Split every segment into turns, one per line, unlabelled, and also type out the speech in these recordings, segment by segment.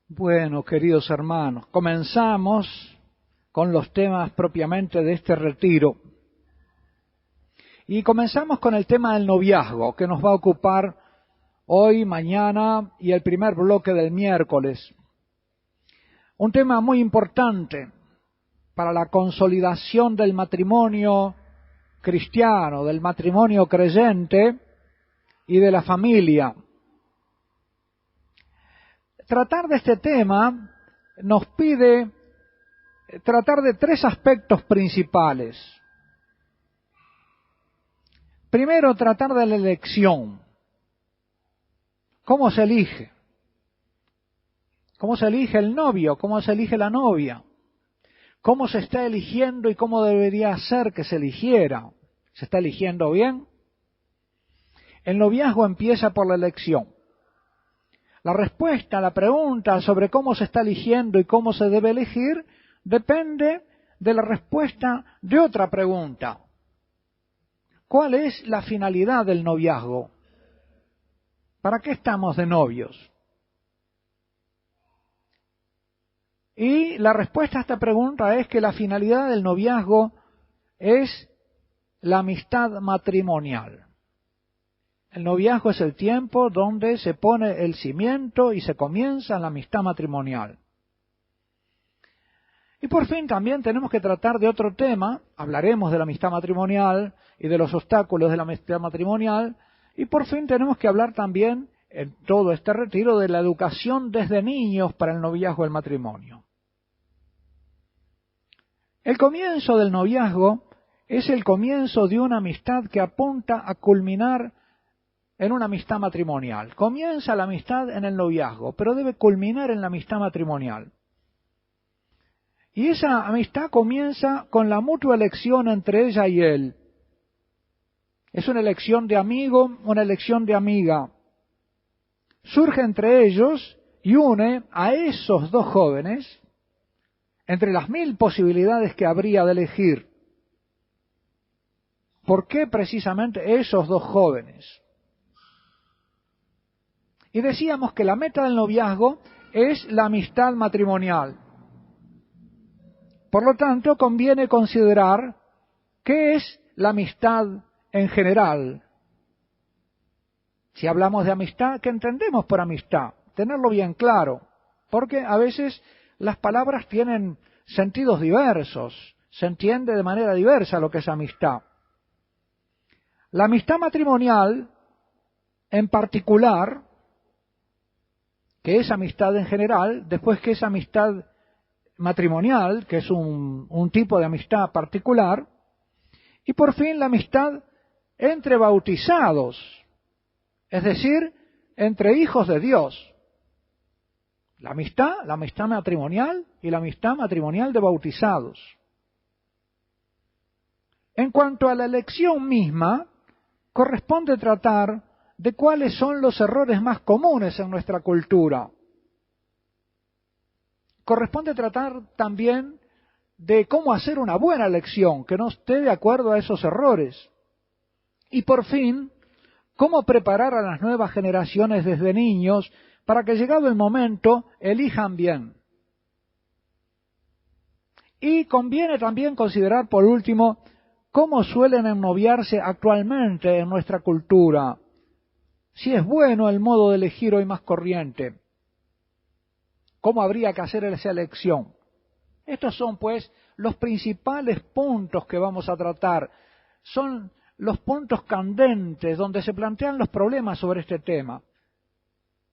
Bueno, queridos hermanos, comenzamos con los temas propiamente de este retiro. Y comenzamos con el tema del noviazgo, que nos va a ocupar hoy, mañana y el primer bloque del miércoles. Un tema muy importante para la consolidación del matrimonio cristiano, del matrimonio creyente y de la familia. Tratar de este tema nos pide tratar de tres aspectos principales. Primero, tratar de la elección. ¿Cómo se elige? ¿Cómo se elige el novio? ¿Cómo se elige la novia? ¿Cómo se está eligiendo y cómo debería ser que se eligiera? ¿Se está eligiendo bien? El noviazgo empieza por la elección. La respuesta a la pregunta sobre cómo se está eligiendo y cómo se debe elegir depende de la respuesta de otra pregunta. ¿Cuál es la finalidad del noviazgo? ¿Para qué estamos de novios? Y la respuesta a esta pregunta es que la finalidad del noviazgo es la amistad matrimonial. El noviazgo es el tiempo donde se pone el cimiento y se comienza la amistad matrimonial. Y por fin también tenemos que tratar de otro tema, hablaremos de la amistad matrimonial y de los obstáculos de la amistad matrimonial, y por fin tenemos que hablar también en todo este retiro de la educación desde niños para el noviazgo y el matrimonio. El comienzo del noviazgo es el comienzo de una amistad que apunta a culminar en una amistad matrimonial. Comienza la amistad en el noviazgo, pero debe culminar en la amistad matrimonial. Y esa amistad comienza con la mutua elección entre ella y él. Es una elección de amigo, una elección de amiga. Surge entre ellos y une a esos dos jóvenes entre las 1000 posibilidades que habría de elegir. ¿Por qué precisamente esos dos jóvenes? Y decíamos que la meta del noviazgo es la amistad matrimonial. Por lo tanto, conviene considerar qué es la amistad en general. Si hablamos de amistad, ¿qué entendemos por amistad? Tenerlo bien claro, porque a veces las palabras tienen sentidos diversos, se entiende de manera diversa lo que es amistad. La amistad matrimonial, en particular, que es amistad en general, después que es amistad matrimonial, que es un tipo de amistad particular, y por fin la amistad entre bautizados, es decir, entre hijos de Dios. La amistad matrimonial y la amistad matrimonial de bautizados. En cuanto a la elección misma, corresponde tratar de cuáles son los errores más comunes en nuestra cultura. Corresponde tratar también de cómo hacer una buena elección, que no esté de acuerdo a esos errores. Y por fin, cómo preparar a las nuevas generaciones desde niños para que llegado el momento elijan bien. Y conviene también considerar, por último, cómo suelen ennoviarse actualmente en nuestra cultura. Si es bueno el modo de elegir hoy más corriente. ¿Cómo habría que hacer esa elección? Estos son, pues, los principales puntos que vamos a tratar. Son los puntos candentes donde se plantean los problemas sobre este tema.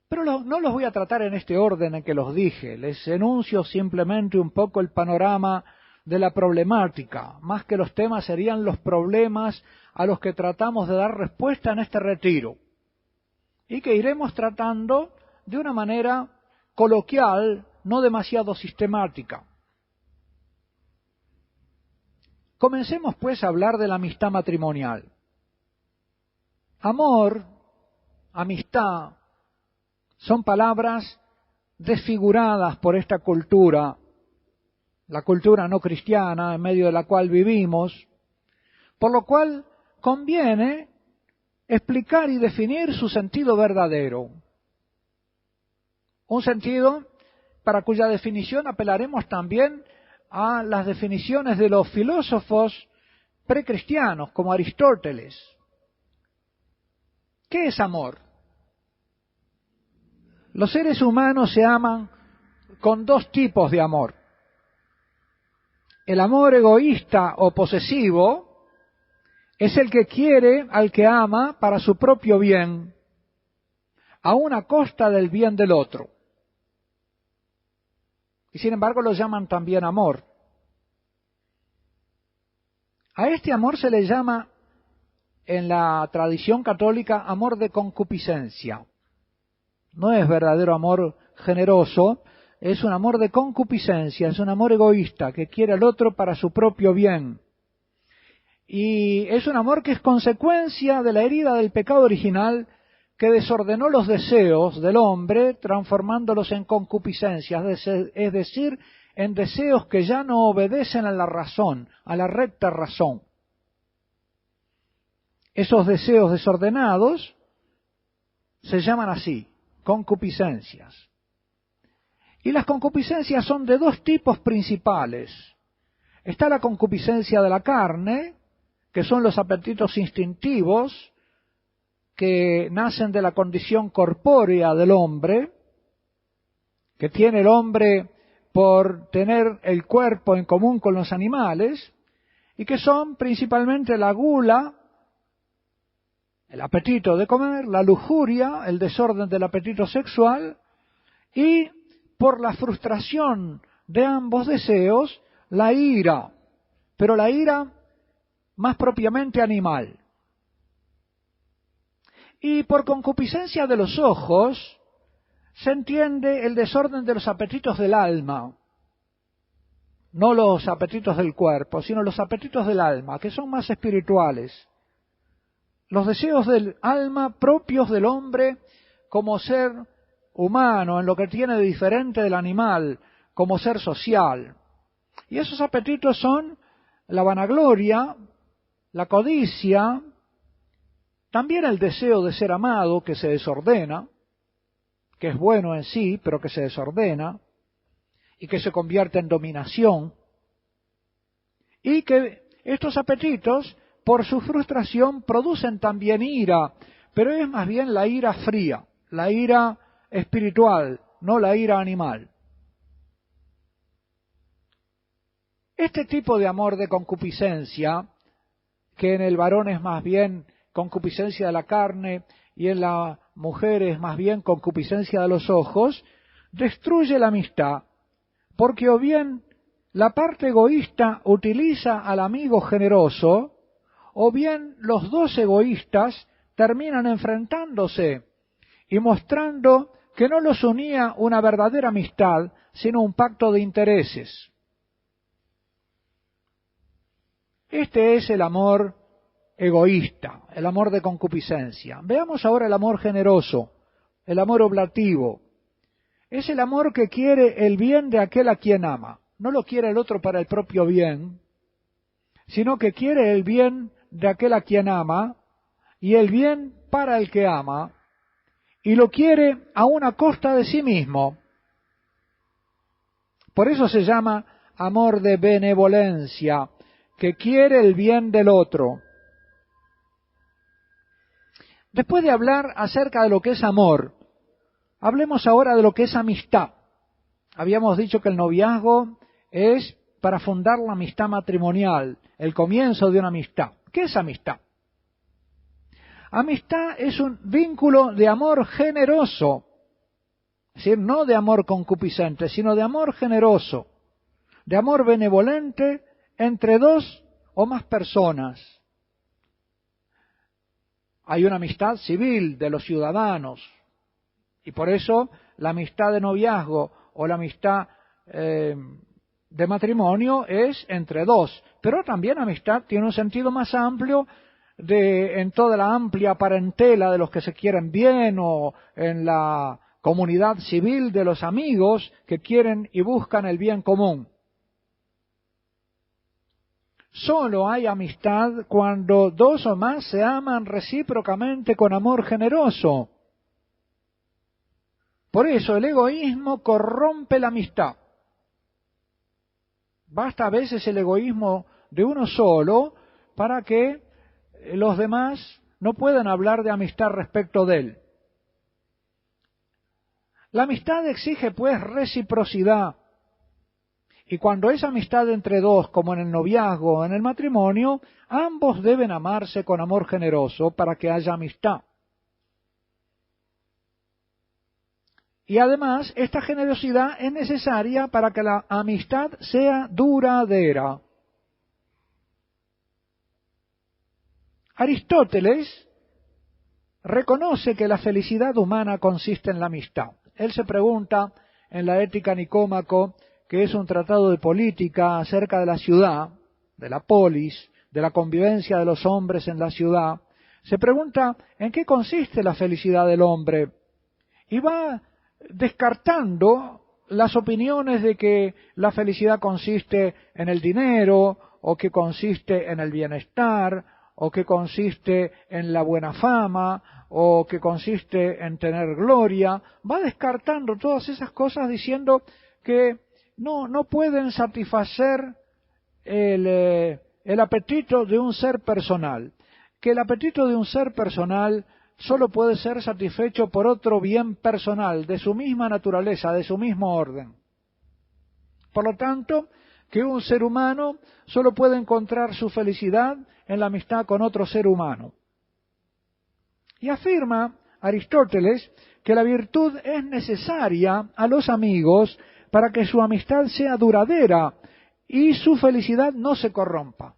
Pero no los voy a tratar en este orden en que los dije. Les enuncio simplemente un poco el panorama de la problemática. Más que los temas serían los problemas a los que tratamos de dar respuesta en este retiro. Y que iremos tratando de una manera coloquial, no demasiado sistemática. Comencemos pues a hablar de la amistad matrimonial. Amor, amistad, son palabras desfiguradas por esta cultura, la cultura no cristiana en medio de la cual vivimos, por lo cual conviene explicar y definir su sentido verdadero. Un sentido para cuya definición apelaremos también a las definiciones de los filósofos precristianos, como Aristóteles. ¿Qué es amor? Los seres humanos se aman con dos tipos de amor. El amor egoísta o posesivo es el que quiere al que ama para su propio bien, aun a costa del bien del otro. Y sin embargo lo llaman también amor. A este amor se le llama en la tradición católica amor de concupiscencia. No es verdadero amor generoso, es un amor de concupiscencia, es un amor egoísta que quiere al otro para su propio bien. Y es un amor que es consecuencia de la herida del pecado original que desordenó los deseos del hombre, transformándolos en concupiscencias, es decir, en deseos que ya no obedecen a la razón, a la recta razón. Esos deseos desordenados se llaman así, concupiscencias. Y las concupiscencias son de dos tipos principales. Está la concupiscencia de la carne, que son los apetitos instintivos que nacen de la condición corpórea del hombre, que tiene el hombre por tener el cuerpo en común con los animales, y que son principalmente la gula, el apetito de comer, la lujuria, el desorden del apetito sexual, y por la frustración de ambos deseos, la ira, pero la ira más propiamente animal. Y por concupiscencia de los ojos se entiende el desorden de los apetitos del alma, no los apetitos del cuerpo, sino los apetitos del alma, que son más espirituales. Los deseos del alma propios del hombre como ser humano, en lo que tiene de diferente del animal, como ser social. Y esos apetitos son la vanagloria, la codicia, también el deseo de ser amado, que se desordena, que es bueno en sí, pero que se desordena, y que se convierte en dominación, y que estos apetitos, por su frustración, producen también ira, pero es más bien la ira fría, la ira espiritual, no la ira animal. Este tipo de amor de concupiscencia, que en el varón es más bien concupiscencia de la carne y en la mujer es más bien concupiscencia de los ojos, destruye la amistad, porque o bien la parte egoísta utiliza al amigo generoso, o bien los dos egoístas terminan enfrentándose y mostrando que no los unía una verdadera amistad, sino un pacto de intereses. Este es el amor egoísta, el amor de concupiscencia. Veamos ahora el amor generoso, el amor oblativo. Es el amor que quiere el bien de aquel a quien ama. No lo quiere el otro para el propio bien, sino que quiere el bien de aquel a quien ama y el bien para el que ama, y lo quiere a una costa de sí mismo. Por eso se llama amor de benevolencia, que quiere el bien del otro. Después de hablar acerca de lo que es amor, hablemos ahora de lo que es amistad. Habíamos dicho que el noviazgo es para fundar la amistad matrimonial, el comienzo de una amistad. ¿Qué es amistad? Amistad es un vínculo de amor generoso, es decir, no de amor concupiscente, sino de amor generoso, de amor benevolente entre dos o más personas. Hay una amistad civil de los ciudadanos, y por eso la amistad de noviazgo o la amistad de matrimonio es entre dos, pero también amistad tiene un sentido más amplio en toda la amplia parentela de los que se quieren bien, o en la comunidad civil de los amigos que quieren y buscan el bien común. Solo hay amistad cuando dos o más se aman recíprocamente con amor generoso. Por eso el egoísmo corrompe la amistad. Basta a veces el egoísmo de uno solo para que los demás no puedan hablar de amistad respecto de él. La amistad exige pues reciprocidad. Y cuando es amistad entre dos, como en el noviazgo o en el matrimonio, ambos deben amarse con amor generoso para que haya amistad. Y además, esta generosidad es necesaria para que la amistad sea duradera. Aristóteles reconoce que la felicidad humana consiste en la amistad. Él se pregunta en la Ética Nicómaco, que es un tratado de política acerca de la ciudad, de la polis, de la convivencia de los hombres en la ciudad, se pregunta en qué consiste la felicidad del hombre y va descartando las opiniones de que la felicidad consiste en el dinero, o que consiste en el bienestar, o que consiste en la buena fama, o que consiste en tener gloria. Va descartando todas esas cosas diciendo que no pueden satisfacer el apetito de un ser personal, que el apetito de un ser personal solo puede ser satisfecho por otro bien personal, de su misma naturaleza, de su mismo orden. Por lo tanto, que un ser humano solo puede encontrar su felicidad en la amistad con otro ser humano. Y afirma Aristóteles que la virtud es necesaria a los amigos para que su amistad sea duradera y su felicidad no se corrompa.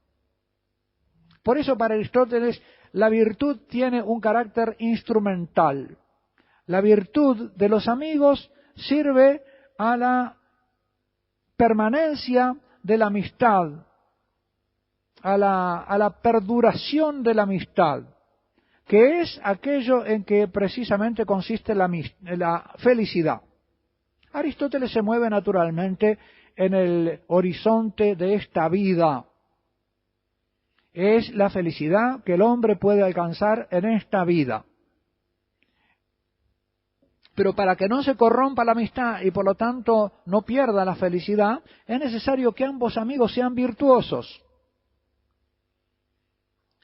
Por eso para Aristóteles la virtud tiene un carácter instrumental. La virtud de los amigos sirve a la permanencia de la amistad, a la perduración de la amistad, que es aquello en que precisamente consiste la felicidad. Aristóteles se mueve naturalmente en el horizonte de esta vida. Es la felicidad que el hombre puede alcanzar en esta vida. Pero para que no se corrompa la amistad y por lo tanto no pierda la felicidad, es necesario que ambos amigos sean virtuosos.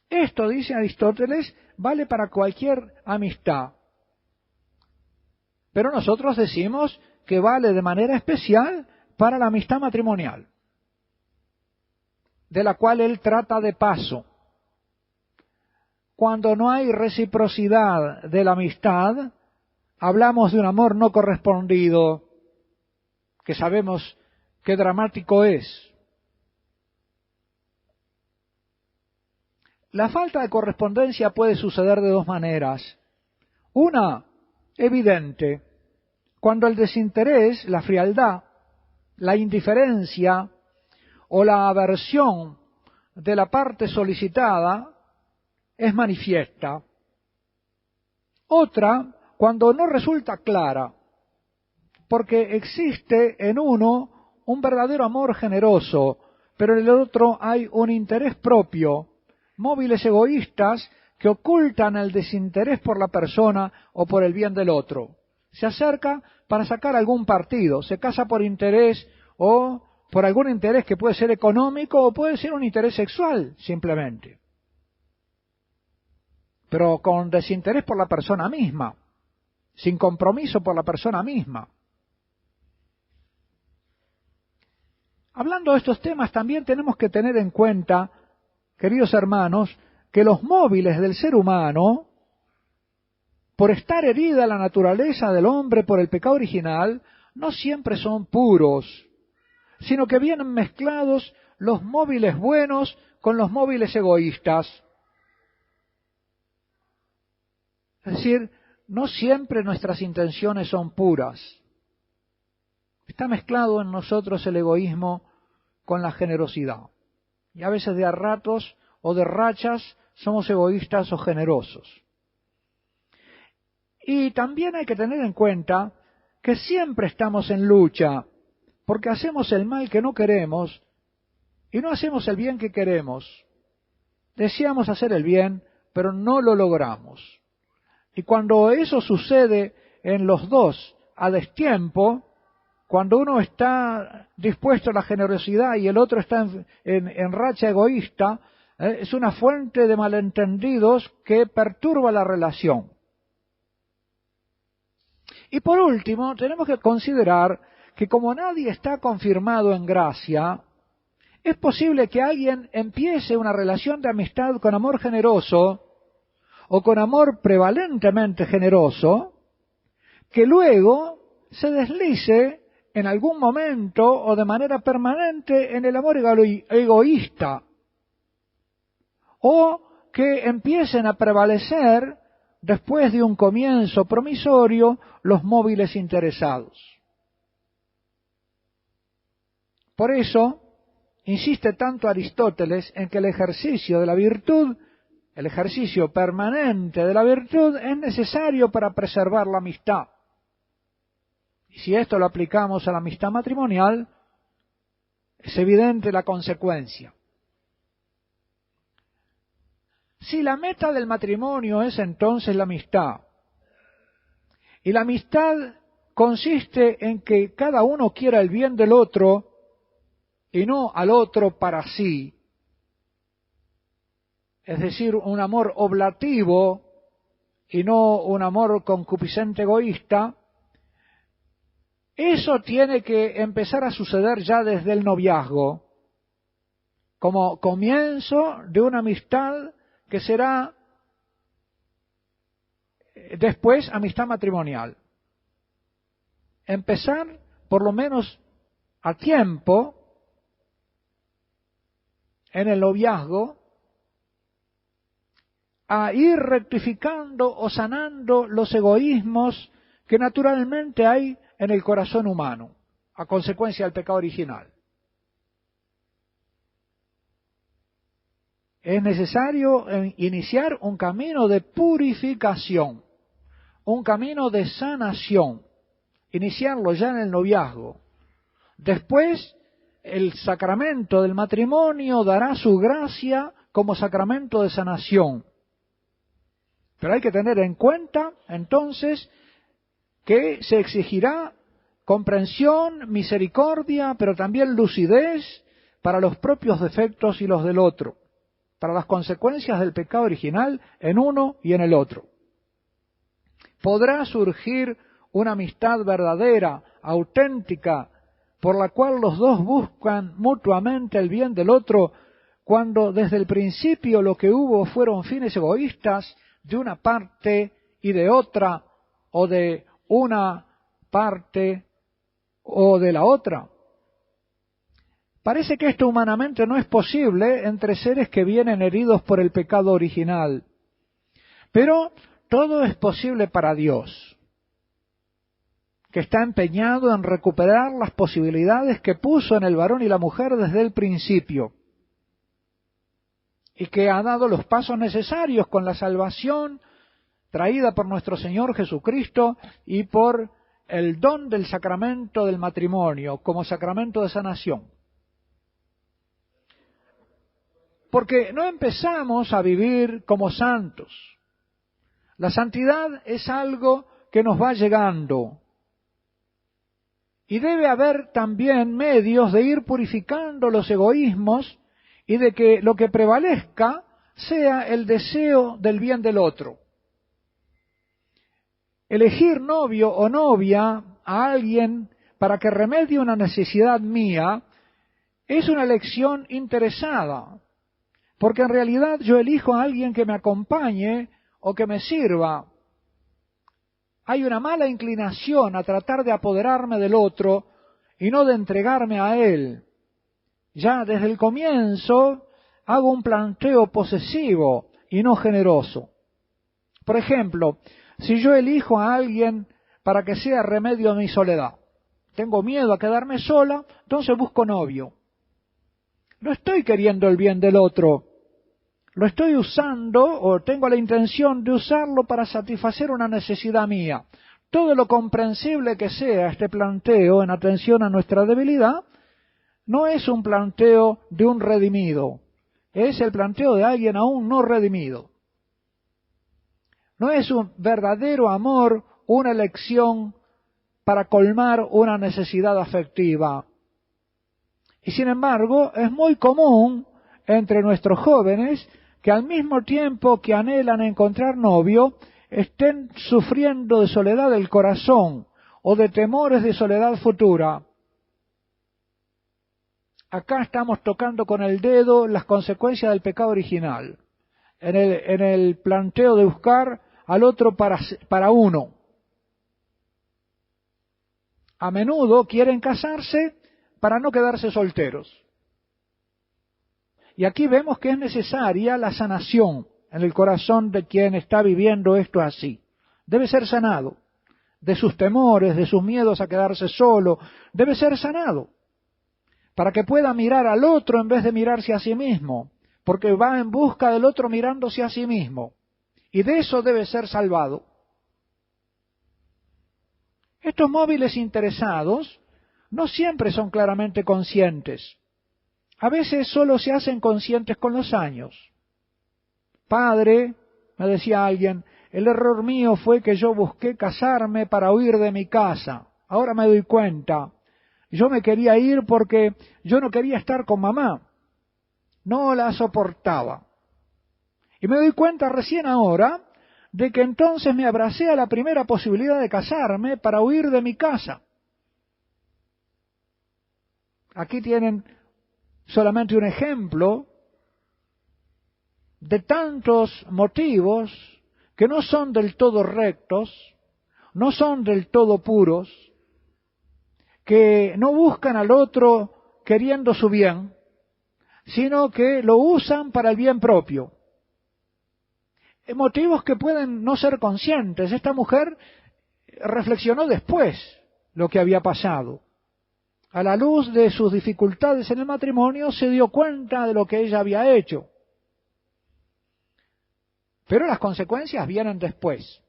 Esto, dice Aristóteles, vale para cualquier amistad. Pero nosotros decimos que vale de manera especial para la amistad matrimonial, de la cual él trata de paso. Cuando no hay reciprocidad de la amistad, hablamos de un amor no correspondido, que sabemos qué dramático es. La falta de correspondencia puede suceder de dos maneras. Una, evidente, cuando el desinterés, la frialdad, la indiferencia o la aversión de la parte solicitada es manifiesta. Otra, cuando no resulta clara, porque existe en uno un verdadero amor generoso, pero en el otro hay un interés propio, móviles egoístas que ocultan el desinterés por la persona o por el bien del otro. Se acerca para sacar algún partido, se casa por interés o por algún interés que puede ser económico o puede ser un interés sexual, simplemente. Pero con desinterés por la persona misma, sin compromiso por la persona misma. Hablando de estos temas, también tenemos que tener en cuenta, queridos hermanos, que los móviles del ser humano, por estar herida la naturaleza del hombre por el pecado original, no siempre son puros, sino que vienen mezclados los móviles buenos con los móviles egoístas. Es decir, no siempre nuestras intenciones son puras. Está mezclado en nosotros el egoísmo con la generosidad. Y a veces de a ratos o de rachas somos egoístas o generosos. Y también hay que tener en cuenta que siempre estamos en lucha, porque hacemos el mal que no queremos y no hacemos el bien que queremos. Deseamos hacer el bien, pero no lo logramos. Y cuando eso sucede en los dos, a destiempo, cuando uno está dispuesto a la generosidad y el otro está en racha egoísta, es una fuente de malentendidos que perturba la relación. Y por último, tenemos que considerar que como nadie está confirmado en gracia, es posible que alguien empiece una relación de amistad con amor generoso o con amor prevalentemente generoso, que luego se deslice en algún momento o de manera permanente en el amor egoísta, o que empiecen a prevalecer, después de un comienzo promisorio, los móviles interesados. Por eso, insiste tanto Aristóteles en que el ejercicio de la virtud, el ejercicio permanente de la virtud, es necesario para preservar la amistad. Y si esto lo aplicamos a la amistad matrimonial, es evidente la consecuencia. Si la meta del matrimonio es entonces la amistad, y la amistad consiste en que cada uno quiera el bien del otro y no al otro para sí, es decir, un amor oblativo y no un amor concupiscente egoísta, eso tiene que empezar a suceder ya desde el noviazgo, como comienzo de una amistad que será después amistad matrimonial. Empezar, por lo menos a tiempo, en el noviazgo, a ir rectificando o sanando los egoísmos que naturalmente hay en el corazón humano, a consecuencia del pecado original. Es necesario iniciar un camino de purificación, un camino de sanación, iniciarlo ya en el noviazgo. Después, el sacramento del matrimonio dará su gracia como sacramento de sanación. Pero hay que tener en cuenta, entonces, que se exigirá comprensión, misericordia, pero también lucidez para los propios defectos y los del otro, para las consecuencias del pecado original en uno y en el otro. Podrá surgir una amistad verdadera, auténtica, por la cual los dos buscan mutuamente el bien del otro, cuando desde el principio lo que hubo fueron fines egoístas de una parte y de otra, o de una parte o de la otra. Parece que esto humanamente no es posible entre seres que vienen heridos por el pecado original, pero todo es posible para Dios, que está empeñado en recuperar las posibilidades que puso en el varón y la mujer desde el principio, y que ha dado los pasos necesarios con la salvación traída por nuestro Señor Jesucristo y por el don del sacramento del matrimonio como sacramento de sanación. Porque no empezamos a vivir como santos. La santidad es algo que nos va llegando. Y debe haber también medios de ir purificando los egoísmos y de que lo que prevalezca sea el deseo del bien del otro. Elegir novio o novia a alguien para que remedie una necesidad mía es una elección interesada, porque en realidad yo elijo a alguien que me acompañe o que me sirva. Hay una mala inclinación a tratar de apoderarme del otro y no de entregarme a él. Ya desde el comienzo hago un planteo posesivo y no generoso. Por ejemplo, si yo elijo a alguien para que sea remedio a mi soledad, tengo miedo a quedarme sola, entonces busco novio. No estoy queriendo el bien del otro, lo estoy usando o tengo la intención de usarlo para satisfacer una necesidad mía. Todo lo comprensible que sea este planteo en atención a nuestra debilidad, no es un planteo de un redimido, es el planteo de alguien aún no redimido. No es un verdadero amor, una elección para colmar una necesidad afectiva. Y sin embargo, es muy común entre nuestros jóvenes que al mismo tiempo que anhelan encontrar novio, estén sufriendo de soledad del corazón o de temores de soledad futura. Acá estamos tocando con el dedo las consecuencias del pecado original, en el planteo de buscar al otro para uno. A menudo quieren casarse para no quedarse solteros. Y aquí vemos que es necesaria la sanación en el corazón de quien está viviendo esto así. Debe ser sanado de sus temores, de sus miedos a quedarse solo. Debe ser sanado para que pueda mirar al otro en vez de mirarse a sí mismo, porque va en busca del otro mirándose a sí mismo. Y de eso debe ser salvado. Estos móviles interesados no siempre son claramente conscientes. A veces solo se hacen conscientes con los años. Padre, me decía alguien, el error mío fue que yo busqué casarme para huir de mi casa. Ahora me doy cuenta. Yo me quería ir porque yo no quería estar con mamá. No la soportaba. Y me doy cuenta recién ahora de que entonces me abracé a la primera posibilidad de casarme para huir de mi casa. Aquí tienen solamente un ejemplo de tantos motivos que no son del todo rectos, no son del todo puros, que no buscan al otro queriendo su bien, sino que lo usan para el bien propio. Motivos que pueden no ser conscientes. Esta mujer reflexionó después lo que había pasado. A la luz de sus dificultades en el matrimonio, se dio cuenta de lo que ella había hecho. Pero las consecuencias vienen después.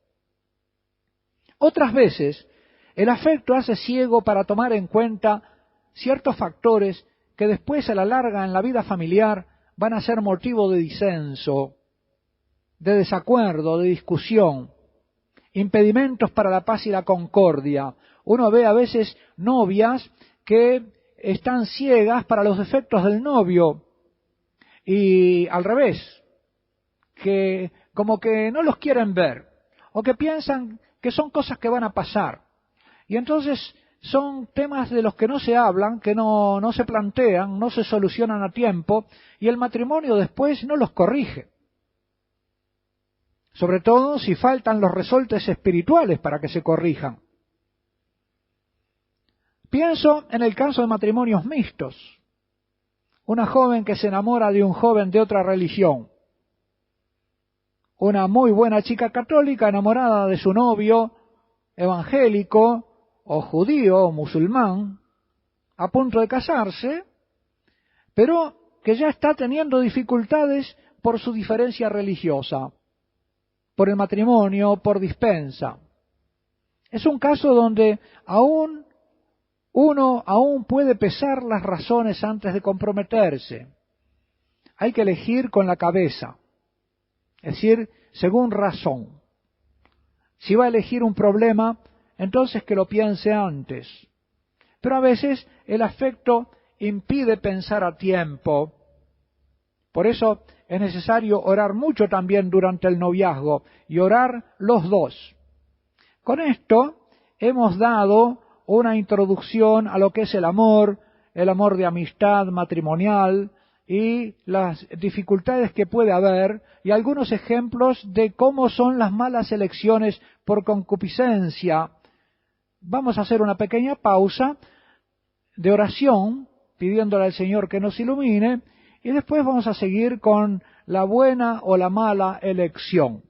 Otras veces, el afecto hace ciego para tomar en cuenta ciertos factores que después a la larga en la vida familiar van a ser motivo de disenso, de desacuerdo, de discusión, impedimentos para la paz y la concordia. Uno ve a veces novias que están ciegas para los defectos del novio y al revés, que como que no los quieren ver o que piensan que son cosas que van a pasar. Y entonces son temas de los que no se hablan, que no se plantean, no se solucionan a tiempo y el matrimonio después no los corrige. Sobre todo si faltan los resortes espirituales para que se corrijan. Pienso en el caso de matrimonios mixtos. Una joven que se enamora de un joven de otra religión. Una muy buena chica católica enamorada de su novio evangélico o judío o musulmán, a punto de casarse, pero que ya está teniendo dificultades por su diferencia religiosa, por el matrimonio, por dispensa. Es un caso donde uno aún puede pesar las razones antes de comprometerse. Hay que elegir con la cabeza, es decir, según razón. Si va a elegir un problema, entonces que lo piense antes. Pero a veces el afecto impide pensar a tiempo. Por eso es necesario orar mucho también durante el noviazgo y orar los dos. Con esto hemos dado una introducción a lo que es el amor de amistad matrimonial y las dificultades que puede haber y algunos ejemplos de cómo son las malas elecciones por concupiscencia. Vamos a hacer una pequeña pausa de oración pidiéndole al Señor que nos ilumine y después vamos a seguir con la buena o la mala elección.